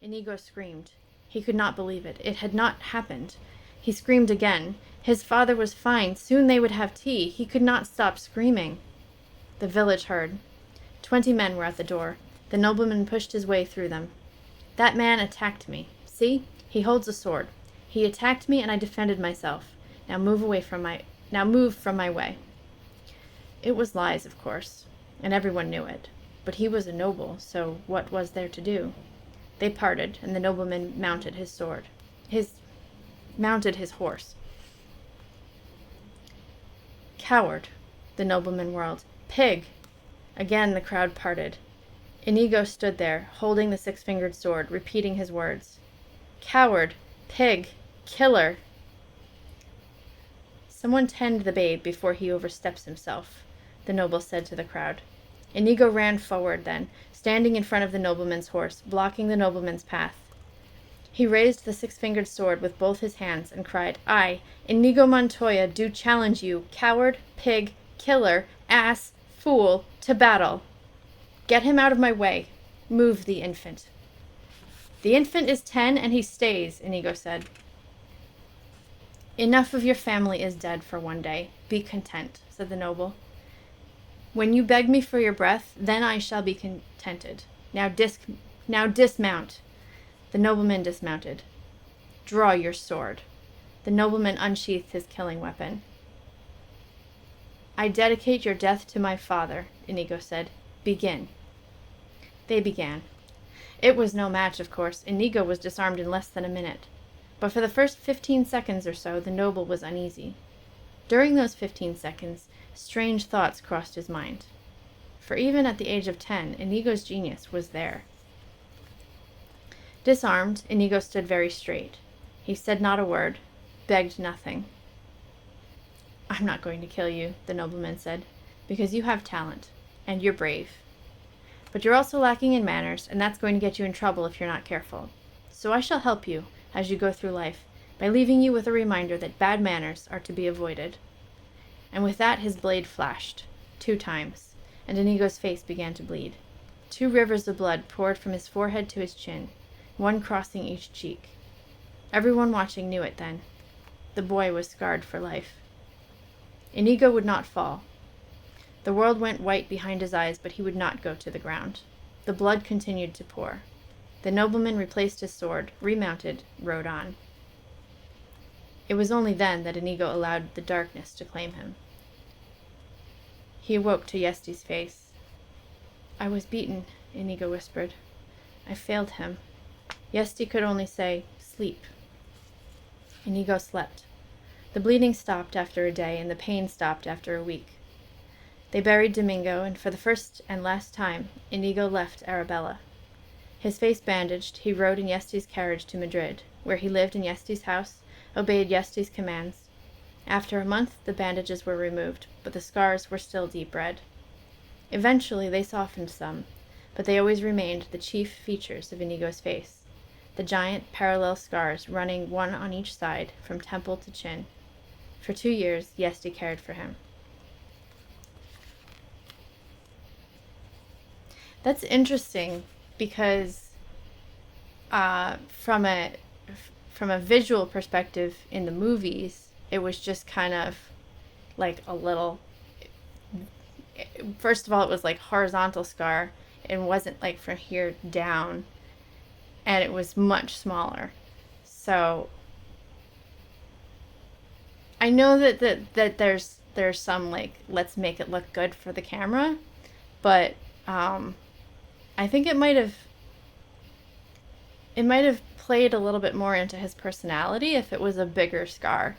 Inigo screamed. He could not believe it. It had not happened. He screamed again. His father was fine. Soon they would have tea. He could not stop screaming. The village heard. 20 men were at the door. The nobleman pushed his way through them. That man attacked me. See? He holds a sword. He attacked me and I defended myself. Now move from my way. It was lies, of course, and everyone knew it. But he was a noble, so what was there to do? They parted, and the nobleman mounted his horse. Coward, the nobleman whirled. Pig! Again the crowd parted. Inigo stood there, holding the 6-fingered sword, repeating his words. Coward! Pig! Killer! Someone tend the babe before he oversteps himself, the noble said to the crowd. Inigo ran forward then, standing in front of the nobleman's horse, blocking the nobleman's path. He raised the 6-fingered sword with both his hands and cried, I, Inigo Montoya, do challenge you, coward, pig, killer, ass, fool, to battle. Get him out of my way. Move the infant. The infant is 10 and he stays, Inigo said. Enough of your family is dead for one day. Be content, said the noble. When you beg me for your breath, then I shall be contented. Now dismount. The nobleman dismounted. Draw your sword. The nobleman unsheathed his killing weapon. I dedicate your death to my father, Inigo said. Begin. They began. It was no match, of course. Inigo was disarmed in less than a minute. But for the first 15 seconds or so, the noble was uneasy. During those 15 seconds, strange thoughts crossed his mind. For even at the age of 10, Inigo's genius was there. Disarmed, Inigo stood very straight. He said not a word, begged nothing. I'm not going to kill you, the nobleman said, because you have talent, and you're brave. But you're also lacking in manners, and that's going to get you in trouble if you're not careful. So I shall help you, as you go through life, by leaving you with a reminder that bad manners are to be avoided. And with that his blade flashed, 2 times, and Inigo's face began to bleed. 2 rivers of blood poured from his forehead to his chin, one crossing each cheek. Everyone watching knew it then. The boy was scarred for life. Inigo would not fall. The world went white behind his eyes, but he would not go to the ground. The blood continued to pour. The nobleman replaced his sword, remounted, rode on. It was only then that Inigo allowed the darkness to claim him. He awoke to Yesti's face. I was beaten, Inigo whispered. I failed him. Yesti could only say, sleep. Inigo slept. The bleeding stopped after a day, and the pain stopped after a week. They buried Domingo, and for the first and last time, Inigo left Arabella. His face bandaged, he rode in Yesti's carriage to Madrid, where he lived in Yesti's house, obeyed Yesti's commands. After a month, the bandages were removed, but the scars were still deep red. Eventually, they softened some, but they always remained the chief features of Inigo's face, the giant parallel scars running one on each side from temple to chin. For 2 years, Yesti cared for him. That's interesting because from a visual perspective in the movies, it was just kind of like a little, first of all, it was like horizontal scar. It wasn't like from here down, and it was much smaller. So I know that there's some like, let's make it look good for the camera, but I think it might have played a little bit more into his personality if it was a bigger scar.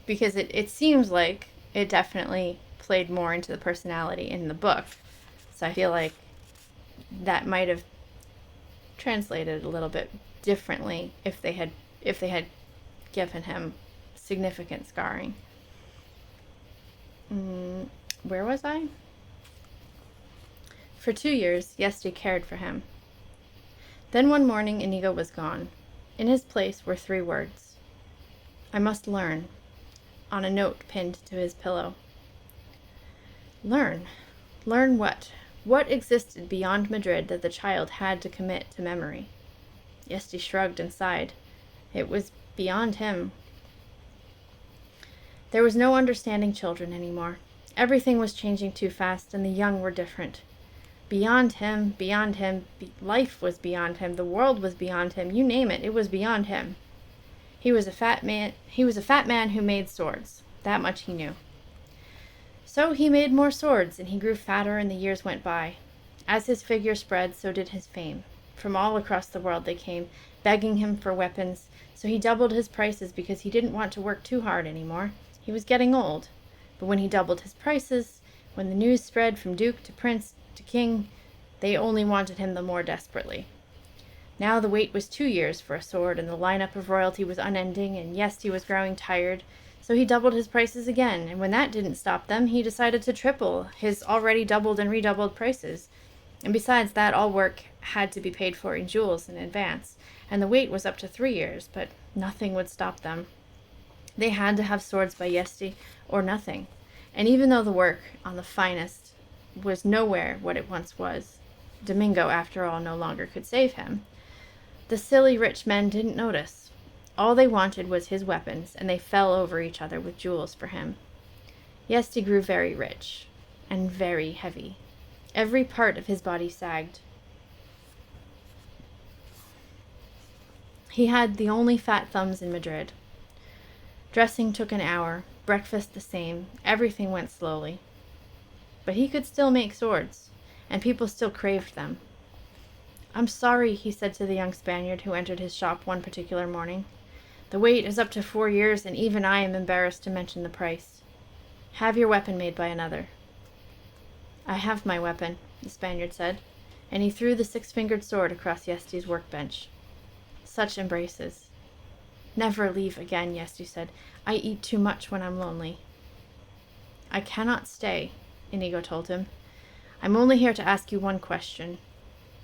Because it seems like it definitely played more into the personality in the book. So I feel like that might have translated a little bit differently if they had given him significant scarring. Where was I? For 2 years, Yesti cared for him. Then one morning, Inigo was gone. In his place were 3 words. I must learn, on a note pinned to his pillow. Learn? Learn what? What existed beyond Madrid that the child had to commit to memory? Yesti shrugged and sighed. It was beyond him. There was no understanding children anymore. Everything was changing too fast, and the young were different. Beyond him, life was beyond him, the world was beyond him, you name it, it was beyond him. He was a fat man who made swords. That much he knew. So he made more swords, and he grew fatter, and the years went by. As his figure spread, so did his fame. From all across the world they came, begging him for weapons, so he doubled his prices because he didn't want to work too hard anymore. He was getting old. But when he doubled his prices, when the news spread from duke to prince to king, they only wanted him the more desperately. Now the wait was 2 years for a sword, and the lineup of royalty was unending, and yes, he was growing tired, so he doubled his prices again, and when that didn't stop them, he decided to triple his already doubled and redoubled prices. And besides that, all work had to be paid for in jewels in advance, and the wait was up to 3 years, but nothing would stop them. They had to have swords by Yesti or nothing, and even though the work on the finest was nowhere what it once was, Domingo, after all, no longer could save him. The silly rich men didn't notice. All they wanted was his weapons, and they fell over each other with jewels for him. Yesti grew very rich and very heavy. Every part of his body sagged. He had the only fat thumbs in Madrid. Dressing took an hour, breakfast the same, everything went slowly. But he could still make swords, and people still craved them. "I'm sorry," he said to the young Spaniard who entered his shop one particular morning. "The wait is up to 4 years, and even I am embarrassed to mention the price. Have your weapon made by another." "I have my weapon," the Spaniard said, and he threw the 6-fingered sword across Yesti's workbench. Such embraces. "Never leave again," Yesti said. "I eat too much when I'm lonely." "I cannot stay," Inigo told him. "I'm only here to ask you one question.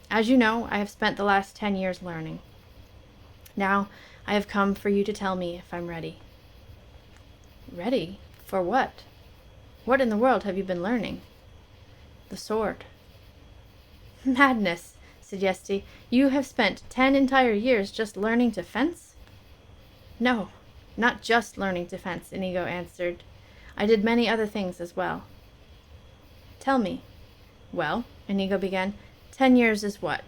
As you know, I have spent the last 10 years learning. Now, I have come for you to tell me if I'm ready." "Ready? For what? What in the world have you been learning?" "The sword." "Madness," said Yesti. "You have spent 10 entire years just learning to fence?" "No, not just learning to fence," Inigo answered. "I did many other things as well." "Tell me." "Well," Inigo began, 10 years is what?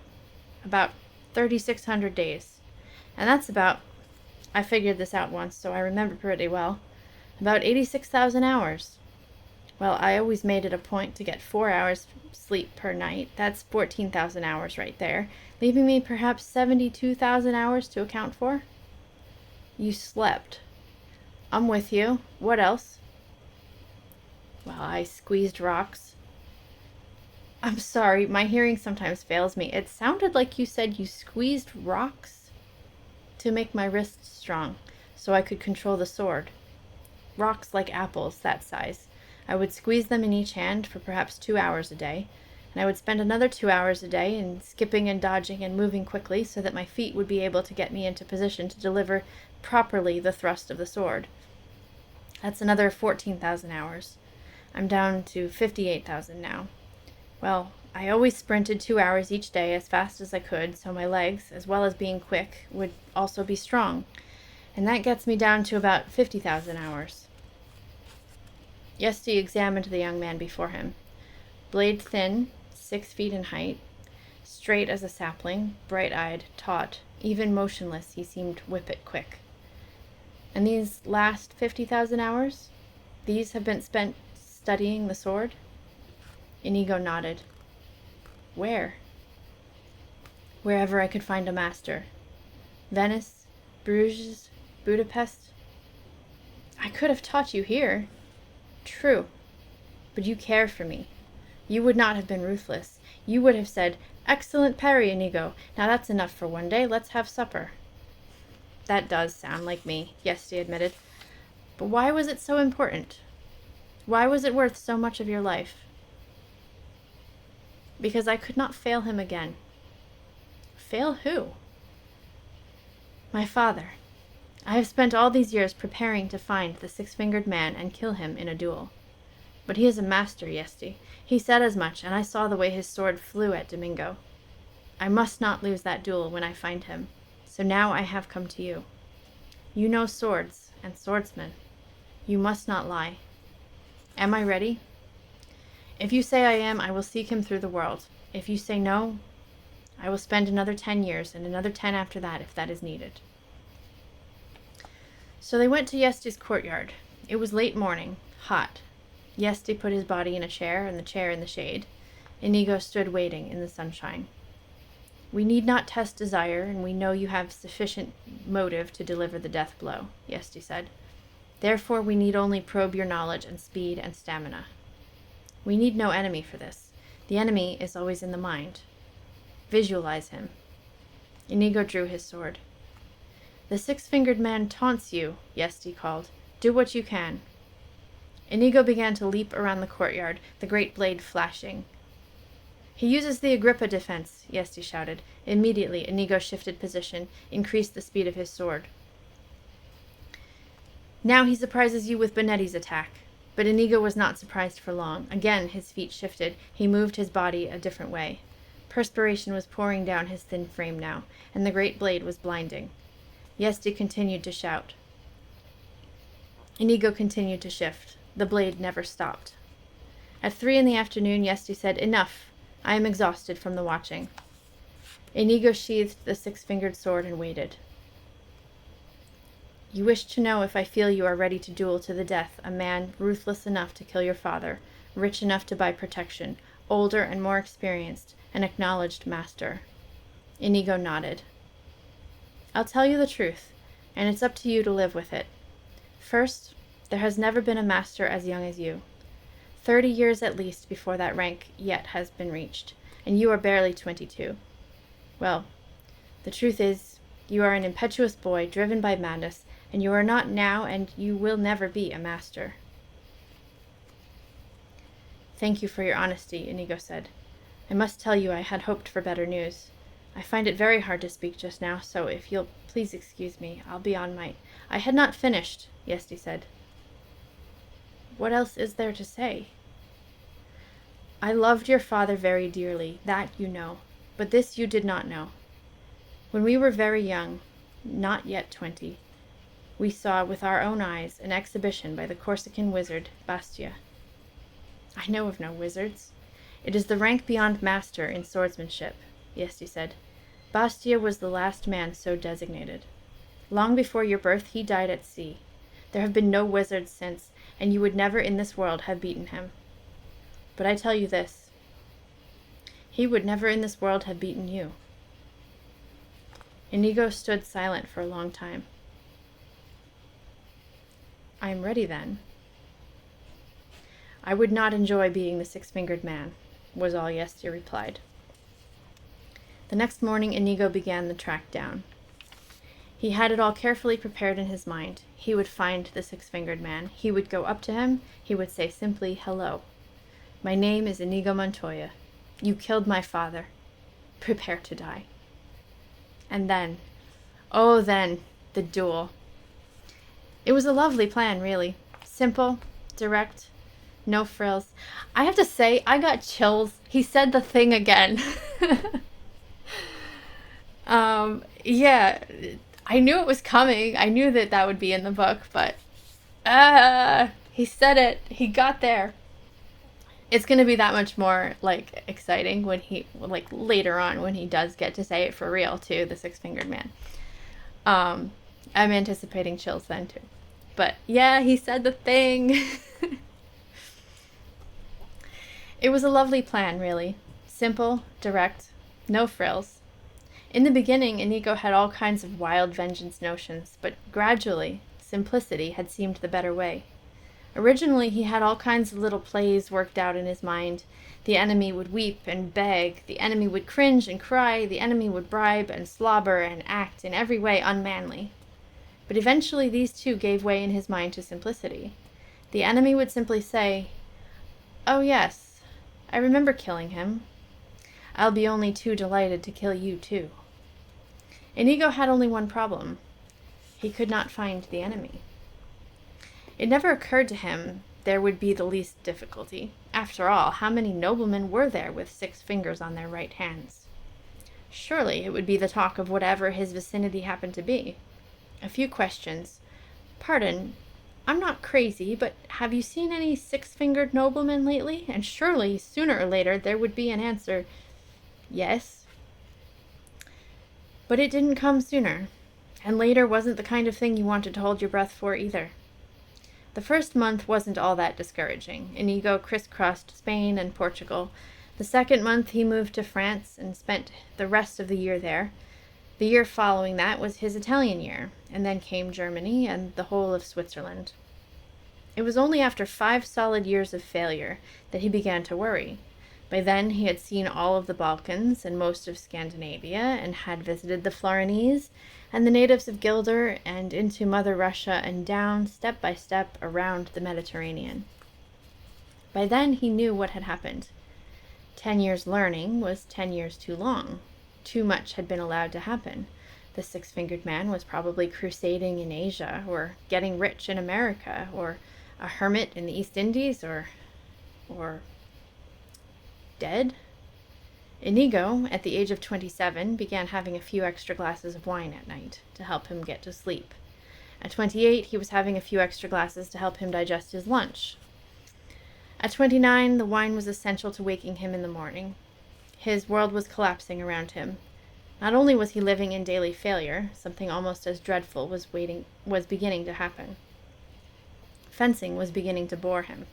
About 3,600 days. And that's about, I figured this out once, so I remember pretty well, about 86,000 hours. Well, I always made it a point to get 4 hours sleep per night. That's 14,000 hours right there, leaving me perhaps 72,000 hours to account for. You slept. I'm with you. What else? Well, I squeezed rocks. I'm sorry, my hearing sometimes fails me. It sounded like you said you squeezed rocks to make my wrists strong, so I could control the sword. Rocks like apples, that size. I would squeeze them in each hand for perhaps 2 hours a day, and I would spend another 2 hours a day in skipping and dodging and moving quickly so that my feet would be able to get me into position to deliver properly the thrust of the sword. That's another 14,000 hours. I'm down to 58,000 now. Well, I always sprinted 2 hours each day as fast as I could, so my legs, as well as being quick, would also be strong. And that gets me down to about 50,000 hours. Yesti examined the young man before him. Blade thin, 6 feet in height, straight as a sapling, bright-eyed, taut, even motionless, he seemed whippet quick. And these last 50,000 hours? These have been spent studying the sword? Inigo nodded. Where? Wherever I could find a master. Venice, Bruges, Budapest. I could have taught you here. True. But you care for me. You would not have been ruthless. You would have said, "Excellent parry, Inigo. Now that's enough for one day. Let's have supper." That does sound like me, Yesti admitted. But why was it so important? Why was it worth so much of your life? Because I could not fail him again. Fail who? My father. I have spent all these years preparing to find the 6-fingered man and kill him in a duel. But he is a master, Yesti. He said as much, and I saw the way his sword flew at Domingo. I must not lose that duel when I find him. So now I have come to you. You know swords and swordsmen. You must not lie. Am I ready? If you say I am, I will seek him through the world. If you say no, I will spend another 10 years and another 10 after that if that is needed. So they went to Yesti's courtyard. It was late morning, hot. Yesti put his body in a chair and the chair in the shade. Inigo stood waiting in the sunshine. We need not test desire, and we know you have sufficient motive to deliver the death blow, Yesti said. Therefore we need only probe your knowledge and speed and stamina. We need no enemy for this. The enemy is always in the mind. Visualize him. Inigo drew his sword. The six-fingered man taunts you, Yesti called. Do what you can. Inigo began to leap around the courtyard, the great blade flashing. He uses the Agrippa defense, Yesti shouted. Immediately, Inigo shifted position, increased the speed of his sword. Now he surprises you with Benetti's attack. But Inigo was not surprised for long. Again, his feet shifted. He moved his body a different way. Perspiration was pouring down his thin frame now, and the great blade was blinding. Yesti continued to shout. Inigo continued to shift. The blade never stopped. At 3 in the afternoon, Yesti said, Enough. I am exhausted from the watching. Inigo sheathed the six-fingered sword and waited. You wish to know if I feel you are ready to duel to the death a man ruthless enough to kill your father, rich enough to buy protection, older and more experienced, an acknowledged master. Inigo nodded. I'll tell you the truth, and it's up to you to live with it. First, there has never been a master as young as you. 30 years at least before that rank yet has been reached, and you are barely 22. Well, the truth is, you are an impetuous boy driven by madness, and you are not now, and you will never be a master. Thank you for your honesty, Inigo said. I must tell you I had hoped for better news. I find it very hard to speak just now, so if you'll please excuse me, I'll be on my... I had not finished, Yesti said. What else is there to say? I loved your father very dearly, that you know, but this you did not know. When we were very young, not yet 20, we saw with our own eyes an exhibition by the Corsican wizard Bastia. I know of no wizards. It is the rank beyond master in swordsmanship, Yesti said. Bastia was the last man so designated. Long before your birth he died at sea. There have been no wizards since, and you would never in this world have beaten him. But I tell you this, he would never in this world have beaten you. Inigo stood silent for a long time. I am ready then. I would not enjoy being the six-fingered man, was all Yesti replied. The next morning Inigo began the track down. He had it all carefully prepared in his mind. He would find the six-fingered man. He would go up to him. He would say simply, hello. My name is Inigo Montoya. You killed my father. Prepare to die. And then, oh then, the duel. It was a lovely plan, really. Simple, direct, no frills. I have to say, I got chills. He said the thing again. Yeah, I knew it was coming. I knew that that would be in the book, but he said it. He got there. It's going to be that much more, like, exciting when he, like, later on when he does get to say it for real, too, the six-fingered man. I'm anticipating chills then, too. But, yeah, he said the thing. It was a lovely plan, really. Simple, direct, no frills. In the beginning, Inigo had all kinds of wild vengeance notions, but gradually, simplicity had seemed the better way. Originally, he had all kinds of little plays worked out in his mind. The enemy would weep and beg, the enemy would cringe and cry, the enemy would bribe and slobber and act in every way unmanly. But eventually these two gave way in his mind to simplicity. The enemy would simply say, "Oh yes, I remember killing him. I'll be only too delighted to kill you too." Inigo had only one problem. He could not find the enemy. It never occurred to him there would be the least difficulty. After all, how many noblemen were there with 6 fingers on their right hands? Surely it would be the talk of whatever his vicinity happened to be. A few questions. Pardon, I'm not crazy, but have you seen any 6-fingered noblemen lately? And surely, sooner or later, there would be an answer, yes. But it didn't come sooner, and later wasn't the kind of thing you wanted to hold your breath for either. The first month wasn't all that discouraging. Inigo crisscrossed Spain and Portugal. The second month he moved to France and spent the rest of the year there. The year following that was his Italian year, and then came Germany and the whole of Switzerland. It was only after 5 solid years of failure that he began to worry. By then he had seen all of the Balkans and most of Scandinavia, and had visited the Florinese and the natives of Gilder, and into Mother Russia, and down, step by step, around the Mediterranean. By then he knew what had happened. 10 years learning was 10 years too long. Too much had been allowed to happen. The 6-fingered man was probably crusading in Asia, or getting rich in America, or a hermit in the East Indies, or dead. Inigo, at the age of 27, began having a few extra glasses of wine at night to help him get to sleep. At 28, he was having a few extra glasses to help him digest his lunch. At 29, the wine was essential to waking him in the morning. His world was collapsing around him. Not only was he living in daily failure, something almost as dreadful was beginning to happen. Fencing was beginning to bore him.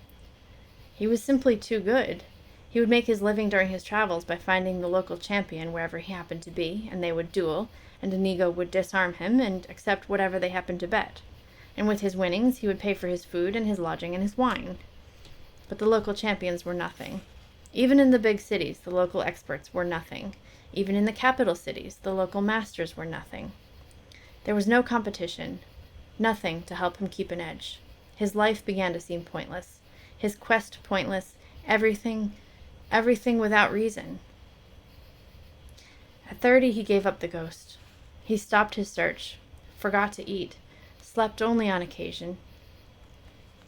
He was simply too good. He would make his living during his travels by finding the local champion wherever he happened to be, and they would duel, and Inigo would disarm him and accept whatever they happened to bet. And with his winnings, he would pay for his food and his lodging and his wine. But the local champions were nothing. Even in the big cities, the local experts were nothing. Even in the capital cities, the local masters were nothing. There was no competition, nothing to help him keep an edge. His life began to seem pointless. His quest pointless. Everything without reason. At 30, he gave up the ghost. He stopped his search, forgot to eat, slept only on occasion.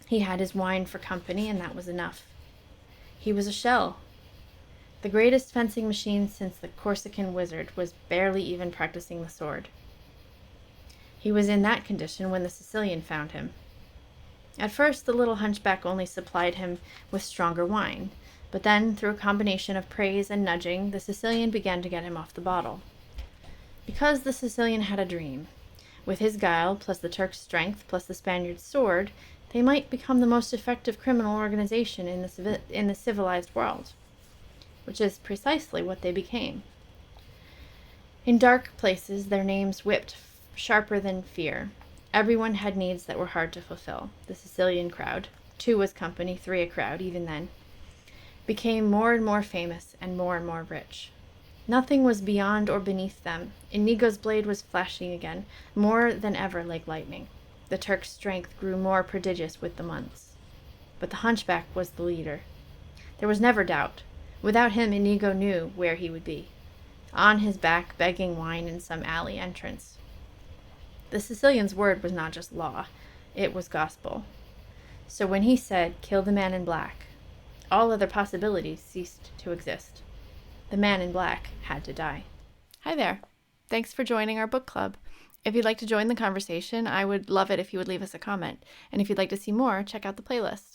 He had his wine for company, and that was enough. He was a shell. The greatest fencing machine since the Corsican wizard was barely even practicing the sword. He was in that condition when the Sicilian found him. At first, the little hunchback only supplied him with stronger wine, but then, through a combination of praise and nudging, the Sicilian began to get him off the bottle. Because the Sicilian had a dream. With his guile, plus the Turk's strength, plus the Spaniard's sword, they might become the most effective criminal organization in the civilized world, which is precisely what they became. In dark places, their names whipped sharper than fear. Everyone had needs that were hard to fulfill. The Sicilian crowd, 2 was company, 3 a crowd, even then, became more and more famous and more rich. Nothing was beyond or beneath them. Inigo's blade was flashing again, more than ever like lightning. The Turk's strength grew more prodigious with the months. But the hunchback was the leader. There was never doubt. Without him, Inigo knew where he would be. On his back, begging wine in some alley entrance. The Sicilian's word was not just law, it was gospel. So when he said, "Kill the man in black," all other possibilities ceased to exist. The man in black had to die. Hi there. Thanks for joining our book club. If you'd like to join the conversation, I would love it if you would leave us a comment. And if you'd like to see more, check out the playlist.